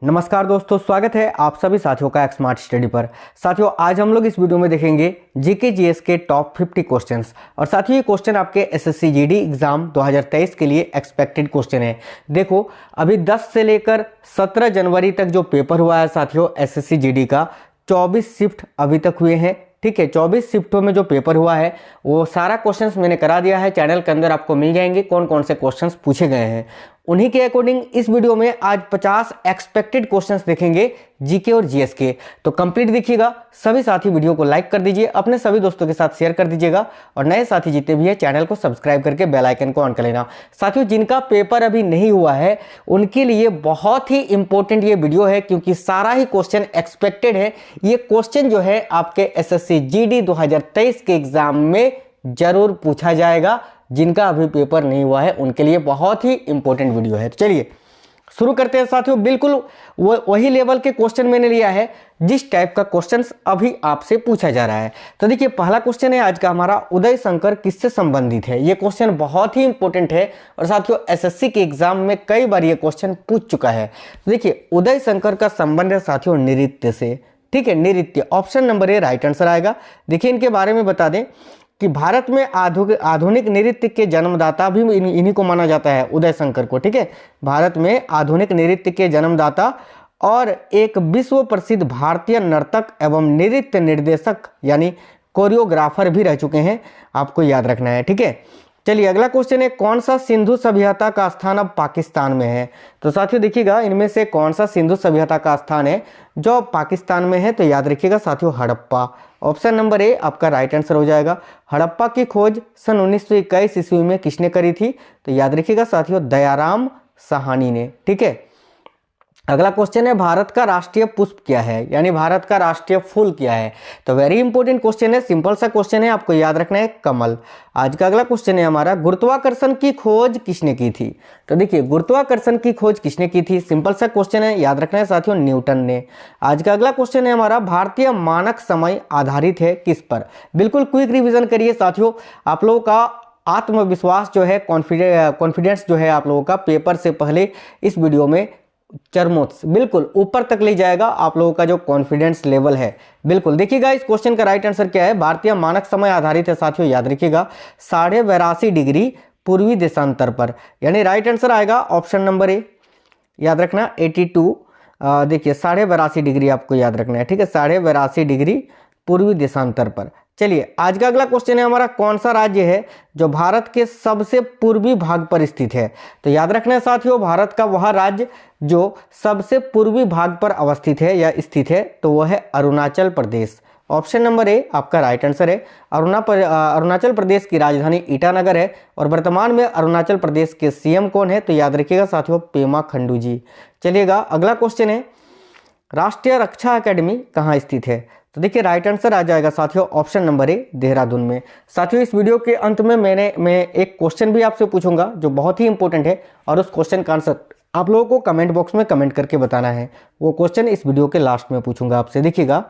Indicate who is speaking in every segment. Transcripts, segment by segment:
Speaker 1: नमस्कार दोस्तों, स्वागत है आप सभी साथियों का एक स्मार्ट स्टडी पर। साथियों, आज हम लोग इस वीडियो में देखेंगे जीके जीएस के टॉप 50 क्वेश्चंस। और साथियों, ये क्वेश्चन आपके एसएससी जीडी एग्जाम 2023 के लिए एक्सपेक्टेड क्वेश्चन है। देखो, अभी 10 से लेकर 17 जनवरी तक जो पेपर हुआ है साथियों एसएससी जीडी का, 24 शिफ्ट अभी तक हुए हैं। ठीक है, 24 शिफ्टों में जो पेपर हुआ है वो सारा क्वेश्चंस मैंने करा दिया है। चैनल के अंदर आपको मिल जाएंगे कौन कौन से क्वेश्चंस पूछे गए हैं। उन्हीं के अकॉर्डिंग इस वीडियो में आज 50 एक्सपेक्टेड क्वेश्चंस देखेंगे जीके और जीएस के। तो कंप्लीट देखिएगा। सभी साथी वीडियो को लाइक कर दीजिए, अपने सभी दोस्तों के साथ शेयर कर दीजिएगा और नए साथी जितने भी हैं चैनल को सब्सक्राइब करके बेल आइकन को ऑन कर लेना। साथियों, जिनका पेपर अभी नहीं हुआ है उनके लिए बहुत ही इंपॉर्टेंट ये वीडियो है, क्योंकि सारा ही क्वेश्चन एक्सपेक्टेड है। ये क्वेश्चन जो है आपके एसएससी जीडी 2023 के एग्जाम में जरूर पूछा जाएगा। जिनका अभी पेपर नहीं हुआ है उनके लिए बहुत ही इंपॉर्टेंट वीडियो है। तो चलिए शुरू करते हैं साथियों। बिल्कुल वही लेवल के क्वेश्चन मैंने लिया है जिस टाइप का क्वेश्चंस अभी आपसे पूछा जा रहा है। तो देखिए, पहला क्वेश्चन है आज का हमारा, उदय शंकर किससे संबंधित है। ये क्वेश्चन बहुत ही इंपॉर्टेंट है और साथियों एसएससी के एग्जाम में कई बार ये क्वेश्चन पूछ चुका है। तो देखिए, उदय शंकर का संबंध है साथियों नृत्य से। ठीक है, नृत्य। Option number A right answer आएगा। देखिए, इनके बारे में बता दें कि भारत में आधुनिक नृत्य के जन्मदाता भी इन्हीं को माना जाता है, उदय शंकर को। ठीक है, भारत में आधुनिक नृत्य के जन्मदाता और एक विश्व प्रसिद्ध भारतीय नर्तक एवं नृत्य निर्देशक यानी कोरियोग्राफर भी रह चुके हैं, आपको याद रखना है। ठीक है, चलिए अगला क्वेश्चन है, कौन सा सिंधु सभ्यता का स्थान अब पाकिस्तान में है। तो साथियों देखिएगा, इनमें से कौन सा सिंधु सभ्यता का स्थान है जो पाकिस्तान में है। तो याद रखिएगा साथियों, हड़प्पा। ऑप्शन नंबर ए आपका राइट आंसर हो जाएगा। हड़प्पा की खोज सन 1921 ईस्वी में किसने करी थी। तो याद रखिएगा साथियों, दयाराम साहनी ने। ठीक है, अगला क्वेश्चन है, भारत का राष्ट्रीय पुष्प क्या है, यानी भारत का राष्ट्रीय फूल क्या है। तो वेरी इंपॉर्टेंट क्वेश्चन है, सिंपल सा क्वेश्चन है, आपको याद रखना है कमल। आज का अगला क्वेश्चन है हमारा, गुरुत्वाकर्षण की खोज किसने की थी। तो देखिए, गुरुत्वाकर्षण की खोज किसने की थी, सिंपल सा क्वेश्चन है, याद रखना है साथियों, न्यूटन ने। आज का अगला क्वेश्चन है हमारा, भारतीय मानक समय आधारित है किस पर। बिल्कुल क्विक रिविजन करिए साथियों, आप लोगों का आत्मविश्वास जो है, कॉन्फिडेंस जो है आप लोगों का पेपर से पहले इस वीडियो में चरमोत्स बिल्कुल ऊपर तक ले जाएगा। आप लोगों का जो कॉन्फिडेंस लेवल है बिल्कुल देखिएगा। इस क्वेश्चन का राइट आंसर क्या है, भारतीय मानक समय आधारित है साथियों, याद रखिएगा 82.5 डिग्री पूर्वी देशांतर पर, यानी राइट आंसर आएगा ऑप्शन नंबर ए। याद रखना 82, देखिए 82.5 डिग्री आपको याद रखना है। ठीक है, 82.5 डिग्री पूर्वी देशांतर पर। चलिए आज का अगला क्वेश्चन है हमारा, कौन सा राज्य है जो भारत के सबसे पूर्वी भाग पर स्थित है। तो याद रखना है साथियों, भारत का वह राज्य जो सबसे पूर्वी भाग पर अवस्थित है या स्थित है, तो वह है अरुणाचल प्रदेश। ऑप्शन नंबर ए आपका राइट आंसर है। अरुणाचल प्रदेश की राजधानी ईटानगर है और वर्तमान में अरुणाचल प्रदेश के सीएम कौन है। तो याद रखिएगा साथियों, पेमा खंडू जी। चलिएगा अगला क्वेश्चन है, राष्ट्रीय रक्षा अकेडमी कहाँ स्थित है। तो देखिए राइट आंसर आ जाएगा साथियों, ऑप्शन नंबर ए देहरादून में। साथियों, इस वीडियो के अंत में मैं एक क्वेश्चन भी आपसे पूछूंगा जो बहुत ही इंपॉर्टेंट है, और उस क्वेश्चन का आंसर आप लोगों को कमेंट बॉक्स में कमेंट करके बताना है। वो क्वेश्चन इस वीडियो के लास्ट में पूछूंगा आपसे। देखिएगा,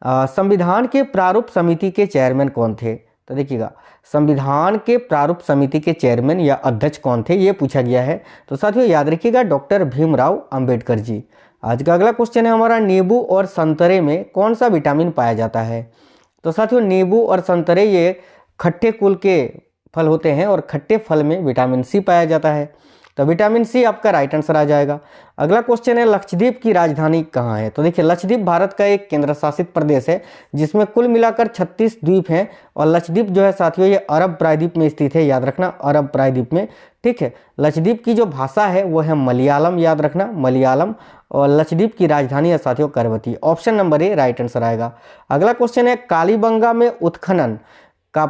Speaker 1: संविधान के प्रारूप समिति के चेयरमैन कौन थे। तो देखिएगा, संविधान के प्रारूप समिति के चेयरमैन या अध्यक्ष कौन थे, ये पूछा गया है। तो साथियों याद रखिएगा, डॉक्टर भीमराव अंबेडकर जी। आज का अगला क्वेश्चन है हमारा, नींबू और संतरे में कौन सा विटामिन पाया जाता है। तो साथियों नींबू और संतरे ये खट्टे कुल के फल होते हैं और खट्टे फल में विटामिन सी पाया जाता है। तो विटामिन सी आपका राइट आंसर आ जाएगा। अगला क्वेश्चन है, लक्षद्वीप की राजधानी कहाँ है। तो देखिए, लक्षद्वीप भारत का एक केंद्र शासित प्रदेश है जिसमें कुल मिलाकर 36 द्वीप हैं, और लक्षद्वीप जो है साथियों ये अरब प्रायद्वीप में स्थित है। याद रखना, अरब प्रायद्वीप में। ठीक है, लक्षद्वीप की जो भाषा है वो है मलयालम, याद रखना मलयालम। और लक्षद्वीप की राजधानी है साथियों Kavaratti. Option number A right answer आएगा। अगला क्वेश्चन है, कालीबंगा में उत्खनन का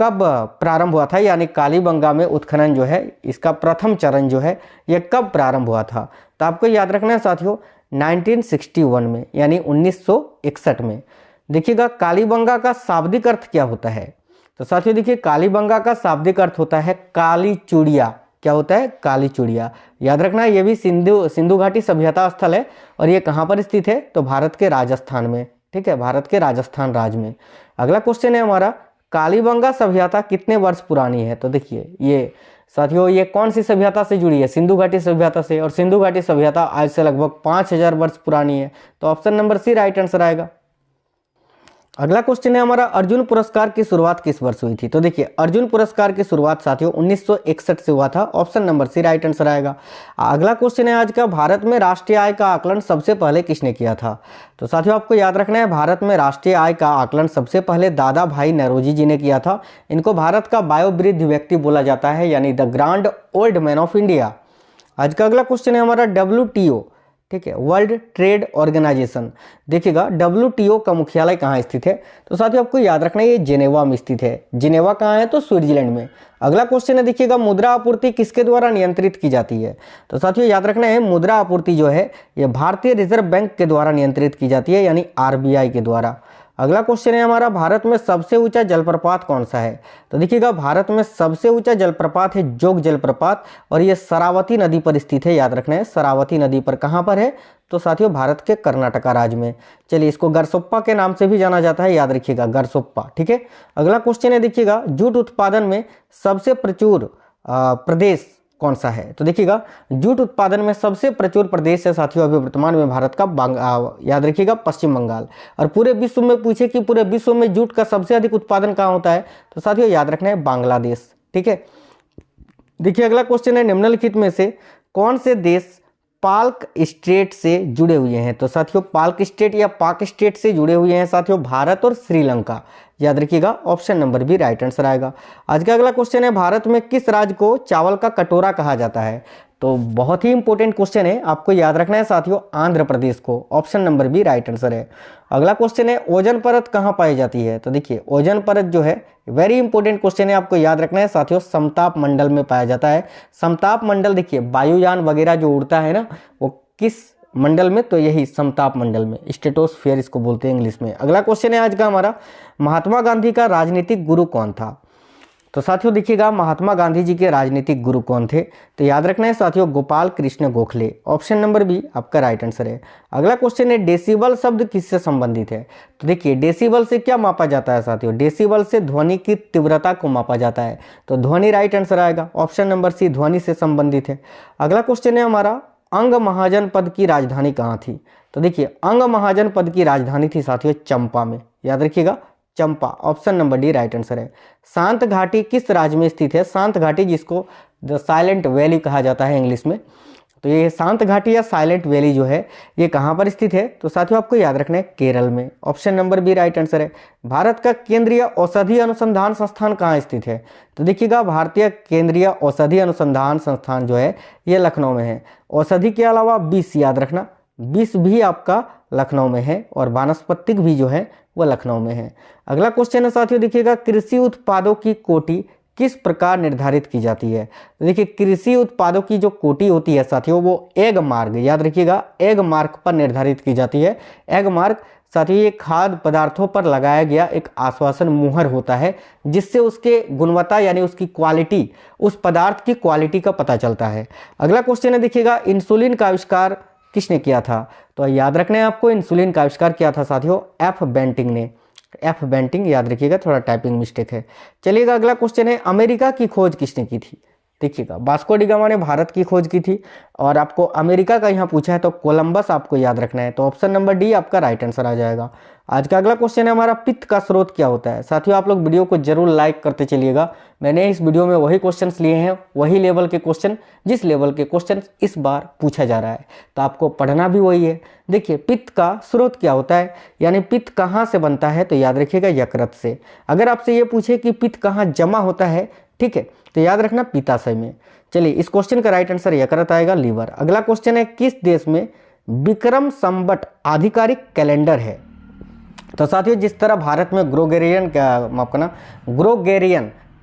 Speaker 1: कब प्रारंभ हुआ था, यानी कालीबंगा में उत्खनन जो है इसका प्रथम चरण जो है ये कब प्रारंभ हुआ था। तो आपको याद रखना है साथियों 1961 में, यानी 1961 में। देखिएगा, कालीबंगा का शाब्दिक अर्थ क्या होता है। तो साथियों देखिए, कालीबंगा का शाब्दिक अर्थ होता है काली चूड़िया। क्या होता है, काली चूड़िया। याद रखना, ये भी सिंधु घाटी सभ्यता स्थल है और ये कहाँ पर स्थित है, तो भारत के राजस्थान में। ठीक है, भारत के राजस्थान राज्य में। अगला क्वेश्चन है हमारा, कालीबंगा सभ्यता कितने वर्ष पुरानी है। तो देखिए, ये साथियों ये कौन सी सभ्यता से जुड़ी है? सिंधु घाटी सभ्यता से, और सिंधु घाटी सभ्यता आज से लगभग 5000 वर्ष पुरानी है। तो option number C right answer आएगा। अगला क्वेश्चन है हमारा, अर्जुन पुरस्कार की शुरुआत किस वर्ष हुई थी? तो देखिए अर्जुन पुरस्कार की शुरुआत साथियों 1961 से हुआ था। Option number C right answer आएगा। अगला क्वेश्चन है आज का, भारत में राष्ट्रीय आय का आकलन सबसे पहले किसने किया था? तो साथियों आपको याद रखना है, भारत में राष्ट्रीय आय का आकलन सबसे पहले दादा भाई नौरोजी जी ने किया था। इनको भारत का वयोवृद्ध व्यक्ति बोला जाता है, यानी the grand old man of India. आज का अगला क्वेश्चन है हमारा, WTO, ठीक है, वर्ल्ड ट्रेड ऑर्गेनाइजेशन, देखिएगा WTO का मुख्यालय कहाँ स्थित है? तो साथियों आपको याद रखना है ये जिनेवा में स्थित है। जिनेवा कहाँ है? तो स्विट्जरलैंड में। अगला क्वेश्चन है देखिएगा, मुद्रा आपूर्ति किसके द्वारा नियंत्रित की जाती है? तो साथियों याद रखना है, मुद्रा आपूर्ति जो है ये भारतीय रिजर्व बैंक के द्वारा नियंत्रित की जाती है, यानी RBI के द्वारा। अगला क्वेश्चन है हमारा, भारत में सबसे ऊंचा जलप्रपात कौन सा है? तो देखिएगा भारत में सबसे ऊंचा जलप्रपात है जोग जलप्रपात, और ये शरावती नदी पर स्थित है। याद रखना है शरावती नदी पर, कहाँ पर है? तो साथियों भारत के कर्नाटका राज्य में। चलिए इसको गरसोप्पा के नाम से भी जाना जाता है, याद रखिएगा गरसोप्पा, ठीक है। अगला क्वेश्चन है देखिएगा, जूट उत्पादन में सबसे प्रचुर प्रदेश कौन सा है? तो देखिएगा जूट उत्पादन में सबसे प्रचुर प्रदेश है साथियों अभी वर्तमान में भारत का याद रखिएगा पश्चिम बंगाल। और पूरे विश्व में पूछे कि पूरे विश्व में जूट का सबसे अधिक उत्पादन कहाँ होता है? तो साथियों याद रखना है बांग्लादेश, ठीक है। देखिए अगला क्वेश्चन है, निम्नलिखित में से कौन से देश पाक स्टेट से जुड़े हुए हैं? तो साथियों पाक स्टेट या पाक स्टेट से जुड़े हुए हैं साथियों भारत और श्रीलंका। याद रखिएगा option number B right answer आएगा। आज का अगला क्वेश्चन है, भारत में किस राज्य को चावल का कटोरा कहा जाता है? तो बहुत ही इंपॉर्टेंट क्वेश्चन है, आपको याद रखना है साथियों आंध्र प्रदेश को। Option number B right answer है। अगला क्वेश्चन है, ओजोन परत कहाँ पाई जाती है? तो देखिए ओजोन परत जो है वेरी इंपॉर्टेंट क्वेश्चन है, आपको याद रखना है साथियों समताप मंडल में पाया जाता है। समताप मंडल देखिए वायुयान वगैरह जो उड़ता है ना, वो किस मंडल में? तो यही समताप मंडल में, स्ट्रेटोस्फीयर इसको बोलते हैं इंग्लिश में। अगला क्वेश्चन है आज का हमारा, महात्मा गांधी का राजनीतिक गुरु कौन था? तो साथियों देखिएगा महात्मा गांधी जी के राजनीतिक गुरु कौन थे? तो याद रखना है साथियों Gopal Krishna Gokhale. Option number B आपका राइट आंसर है। अगला क्वेश्चन है, डेसिबल शब्द किससे संबंधित है? तो देखिए डेसिबल से क्या मापा जाता है साथियों? डेसिबल से ध्वनि की तीव्रता को मापा जाता है। तो ध्वनि राइट आंसर आएगा। ऑप्शन नंबर सी ध्वनि से संबंधित है। अगला क्वेश्चन है हमारा, अंग महाजन पद की राजधानी कहाँ थी? तो देखिए अंग महाजन पद की राजधानी थी साथियों चंपा में। याद रखिएगा Champa. Option number D right answer है। शांत घाटी किस राज्य में स्थित है? शांत घाटी जिसको द साइलेंट वैली कहा जाता है इंग्लिश में, तो ये शांत घाटी या साइलेंट वैली जो है ये कहाँ पर स्थित है? तो साथियों आपको याद रखना है केरल में। Option number B right answer है। भारत का केंद्रीय औषधि अनुसंधान संस्थान कहाँ स्थित है? तो देखिएगा भारतीय केंद्रीय औषधि अनुसंधान संस्थान जो है ये लखनऊ में है। औषधि के अलावा विष याद रखना, विष भी आपका लखनऊ में है, और वानस्पतिक भी जो है वह लखनऊ में है। अगला क्वेश्चन है साथियों देखिएगा, कृषि उत्पादों की कोटि किस प्रकार निर्धारित की जाती है? तो देखिए कृषि उत्पादों की जो कोटि होती है साथियों वो एग मार्क, याद रखिएगा एग मार्क पर निर्धारित की जाती है। एग मार्क साथियों ये खाद्य पदार्थों पर लगाया गया एक आश्वासन मुहर होता है, जिससे उसके गुणवत्ता यानी उसकी क्वालिटी, उस पदार्थ की क्वालिटी का पता चलता है। अगला क्वेश्चन है देखिएगा, इंसुलिन का आविष्कार किसने किया था? तो याद रखना है आपको इंसुलिन का आविष्कार किया था साथियों एफ बेंटिंग ने। एफ बेंटिंग याद रखिएगा, थोड़ा टाइपिंग मिस्टेक है। चलिएगा अगला क्वेश्चन है, अमेरिका की खोज किसने की थी? देखिएगा वास्को डी गामा ने भारत की खोज की थी, और आपको अमेरिका का यहाँ पूछा है तो कोलंबस आपको याद रखना है। तो ऑप्शन नंबर डी आपका राइट आंसर आ जाएगा। आज का अगला क्वेश्चन है हमारा, पित्त का स्रोत क्या होता है? साथियों आप लोग वीडियो को जरूर लाइक करते चलिएगा। मैंने इस वीडियो में वही क्वेश्चंस लिए हैं, वही लेवल के क्वेश्चन, जिस लेवल के क्वेश्चन इस बार पूछा जा रहा है, तो आपको पढ़ना भी वही है। देखिए पित्त का स्रोत क्या होता है, यानी पित्त कहाँ से बनता है? तो याद रखिएगा यकृत से। अगर आपसे ये पूछे कि पित्त कहाँ जमा होता है, ठीक है, तो याद रखना पित्ताशय में। चलिए इस क्वेश्चन का राइट आंसर यकृत आएगा, लीवर। अगला क्वेश्चन है, किस देश में विक्रम संवत आधिकारिक कैलेंडर है? तो साथियों जिस तरह भारत में ग्रोगेरियन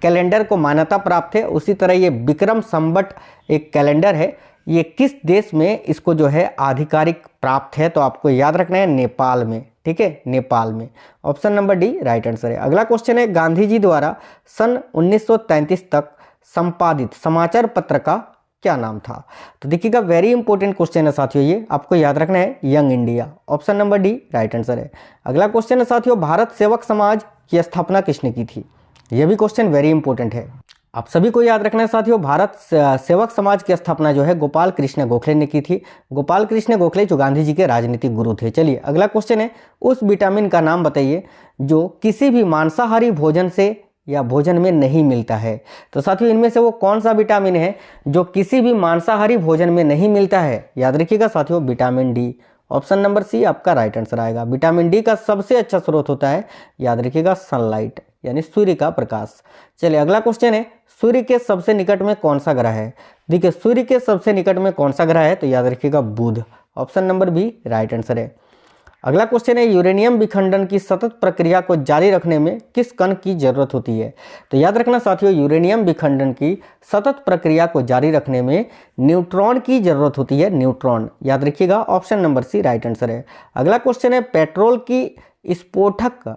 Speaker 1: कैलेंडर को मान्यता प्राप्त है, उसी तरह ये विक्रम संवत एक कैलेंडर है, ये किस देश में इसको जो है आधिकारिक प्राप्त है? तो आपको याद रखना है नेपाल में, ठीक है, नेपाल में। Option number D right answer है। अगला क्वेश्चन है, गांधी जी द्वारा सन 1933 तक संपादित समाचार पत्र का क्या नाम था? तो देखिएगा वेरी इंपॉर्टेंट क्वेश्चन है साथियों, ये आपको याद रखना है young India. Option number D right answer है। अगला क्वेश्चन है साथियों, भारत सेवक समाज की स्थापना किसने की थी? यह भी क्वेश्चन वेरी इंपॉर्टेंट है। आप सभी को याद रखना है साथियों, भारत सेवक समाज की स्थापना जो है गोपाल कृष्ण गोखले ने की थी। गोपाल कृष्ण गोखले जो गांधी जी के राजनीतिक गुरु थे। चलिए अगला क्वेश्चन है, उस विटामिन का नाम बताइए जो किसी भी मांसाहारी भोजन से या भोजन में नहीं मिलता है। तो साथियों इनमें से वो कौन सा विटामिन है जो किसी भी मांसाहारी भोजन में नहीं मिलता है? याद रखिएगा साथियों, vitamin D. Option number C आपका राइट आंसर आएगा। विटामिन डी का सबसे अच्छा स्रोत होता है, याद रखिएगा, सनलाइट यानी सूर्य का प्रकाश। चलिए अगला क्वेश्चन है, सूर्य के सबसे निकट में कौन सा ग्रह है? देखिए सूर्य के सबसे निकट में कौन सा ग्रह है? तो याद रखिएगा Budh. Option number B right answer है। अगला क्वेश्चन है, यूरेनियम विखंडन की सतत प्रक्रिया को जारी रखने में किस कण की जरूरत होती है? तो याद रखना साथियों, यूरेनियम विखंडन की सतत प्रक्रिया को जारी रखने में न्यूट्रॉन की जरूरत होती है, न्यूट्रॉन। याद रखिएगा, option number C right answer है। अगला क्वेश्चन है, पेट्रोल की स्फोटक,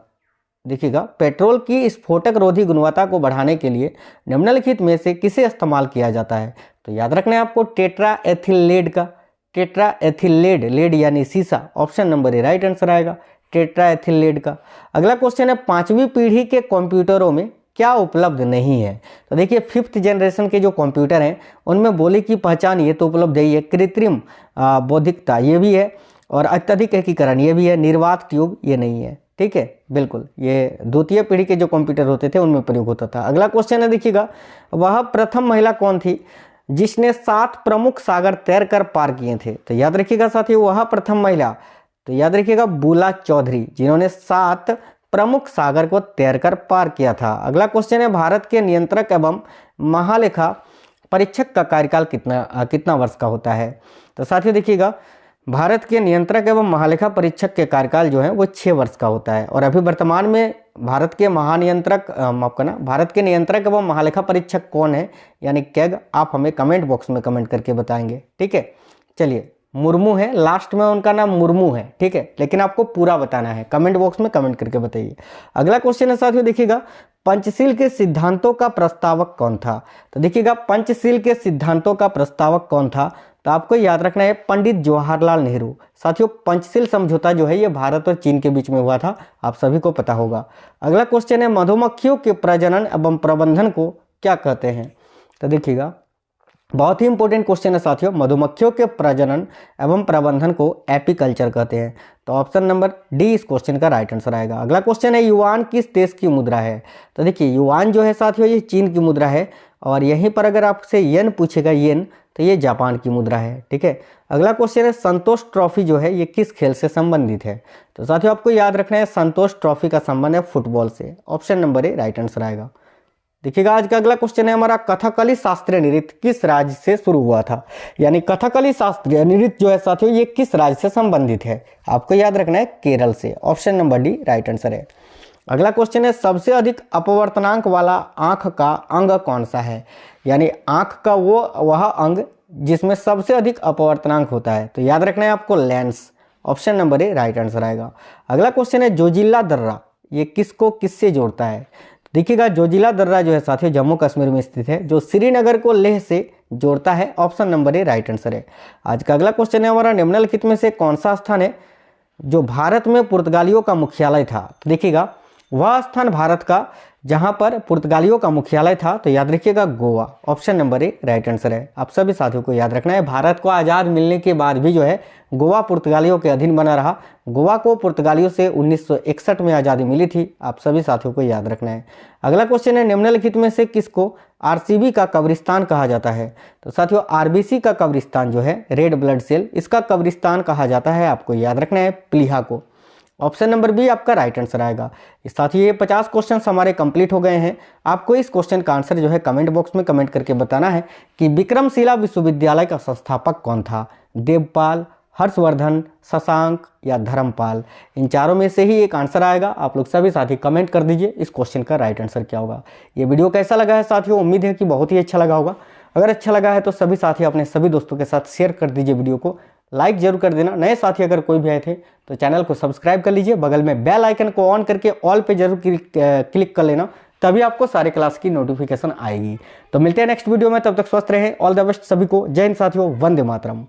Speaker 1: देखिएगा, पेट्रोल की स्फोटक रोधी गुणवत्ता को बढ़ाने के लिए निम्नलिखित में से किसे इस्तेमाल किया जाता है? तो याद रखना है आपको टेट्रा एथिलेड का, टेट्रा एथिलेड, लेड यानी सीसा। Option number A right answer आएगा, टेट्रा एथिलेड का। अगला क्वेश्चन है, 5वीं पीढ़ी के कंप्यूटरों में क्या उपलब्ध नहीं है? तो देखिए 5th जनरेशन के जो कंप्यूटर हैं उनमें बोली की पहचान ये तो उपलब्ध है, कृत्रिम बौद्धिकता ये भी है, और अत्यधिक एकीकरण ये भी है, निर्वात ट्यूब ये नहीं है। ठीक है, बिल्कुल, ये 2य पीढ़ी के जो कंप्यूटर होते थे उनमें प्रयोग होता था। अगला क्वेश्चन है, देखिएगा, वह प्रथम महिला कौन थी जिसने 7 प्रमुख सागर तैरकर पार किए थे? तो याद रखिएगा साथियों, वह प्रथम महिला, तो याद रखिएगा बुला चौधरी, जिन्होंने 7 प्रमुख सागर को तैरकर पार किया था। अगला क्वेश्चन है, भारत के नियंत्रक एवं महालेखा परीक्षक का कार्यकाल कितना वर्ष का होता है? तो साथियों देखिएगा, भारत के नियंत्रक एवं महालेखा परीक्षक के कार्यकाल जो है वो 6 वर्ष का होता है, और अभी वर्तमान में भारत के भारत के नियंत्रक एवं महालेखा परीक्षक कौन है, यानी कैग, आप हमें कमेंट बॉक्स में कमेंट करके बताएंगे। ठीक है, चलिए मुर्मू है, लास्ट में उनका नाम मुर्मू है। ठीक है, लेकिन आपको पूरा बताना है, कमेंट बॉक्स में कमेंट करके बताइए। अगला क्वेश्चन है साथियों, देखिएगा, पंचशील के सिद्धांतों का प्रस्तावक कौन था? तो देखिएगा, पंचशील के सिद्धांतों का प्रस्तावक कौन था? तो आपको याद रखना है पंडित जवाहरलाल नेहरू। साथियों पंचशील समझौता जो है ये भारत और चीन के बीच में हुआ था, आप सभी को पता होगा। अगला क्वेश्चन है, मधुमक्खियों के प्रजनन एवं प्रबंधन को क्या कहते हैं? तो देखिएगा, बहुत ही इंपॉर्टेंट क्वेश्चन है साथियों, मधुमक्खियों के प्रजनन एवं प्रबंधन को एपीकल्चर कहते हैं। तो ऑप्शन नंबर डी इस क्वेश्चन का राइट आंसर आएगा। अगला क्वेश्चन है, युआन किस देश की मुद्रा है? तो देखिए युआन जो है साथियों ये चीन की मुद्रा है, और यहीं पर अगर आपसे येन पूछेगा, येन, तो ये जापान की मुद्रा है। ठीक है, अगला क्वेश्चन है, संतोष ट्रॉफी जो है ये किस खेल से संबंधित है? तो साथियों आपको याद रखना है संतोष ट्रॉफी का संबंध है फुटबॉल से। Option number A right answer आएगा। देखिएगा, आज का अगला क्वेश्चन है हमारा, कथकली शास्त्रीय नृत्य किस राज्य से शुरू हुआ था? यानी कथकली शास्त्रीय नृत्य जो है साथियों ये किस राज्य से संबंधित है? आपको याद रखना है केरल से। Option number D right answer है। अगला क्वेश्चन है, सबसे अधिक अपवर्तनांक वाला आंख का अंग कौन सा है? यानी आंख का वह अंग जिसमें सबसे अधिक अपवर्तनांक होता है। तो याद रखना है आपको lens. Option number A right answer आएगा। अगला क्वेश्चन है, जोजिला दर्रा ये किसको किससे जोड़ता है? देखिएगा, जोजिला दर्रा जो है साथियों जम्मू कश्मीर में स्थित है, जो श्रीनगर को लेह से जोड़ता है। Option number A right answer है। आज का अगला क्वेश्चन है हमारा, निम्नलिखित में से कौन सा स्थान है जो भारत में पुर्तगालियों का मुख्यालय था? तो देखिएगा, वह स्थान भारत का जहां पर पुर्तगालियों का मुख्यालय था, तो याद रखिएगा Goa. Option number A right answer है। आप सभी साथियों को याद रखना है, भारत को आज़ाद मिलने के बाद भी जो है गोवा पुर्तगालियों के अधीन बना रहा। गोवा को पुर्तगालियों से 1961 में आज़ादी मिली थी, आप सभी साथियों को याद रखना है। अगला क्वेश्चन है, निम्नलिखित में से किसको आरसीबी का कब्रिस्तान कहा जाता है? तो साथियों आरबीसी का कब्रिस्तान जो है, रेड ब्लड सेल, इसका कब्रिस्तान कहा जाता है, आपको याद रखना है प्लीहा को। ऑप्शन नंबर बी आपका राइट आंसर आएगा। साथियों ये 50 क्वेश्चन हमारे कंप्लीट हो गए हैं। आपको इस क्वेश्चन का आंसर जो है कमेंट बॉक्स में कमेंट करके बताना है कि विक्रमशिला विश्वविद्यालय का संस्थापक कौन था? देवपाल, हर्षवर्धन, शशांक या धर्मपाल? इन चारों में से ही एक आंसर आएगा। आप लोग सभी साथी कमेंट कर दीजिए इस क्वेश्चन का राइट आंसर क्या होगा। ये वीडियो कैसा लगा है साथियों? उम्मीद है कि बहुत ही अच्छा लगा होगा। अगर अच्छा लगा है तो सभी साथी अपने सभी दोस्तों के साथ शेयर कर दीजिए, वीडियो को लाइक जरूर कर देना। नए साथी अगर कोई भी आए थे तो चैनल को सब्सक्राइब कर लीजिए, बगल में बेल आइकन को ऑन करके ऑल पे जरूर क्लिक कर लेना, तभी आपको सारे क्लास की नोटिफिकेशन आएगी। तो मिलते हैं नेक्स्ट वीडियो में, तब तक स्वस्थ रहें। ऑल द बेस्ट सभी को। जय हिंद साथियों, वंदे मातरम।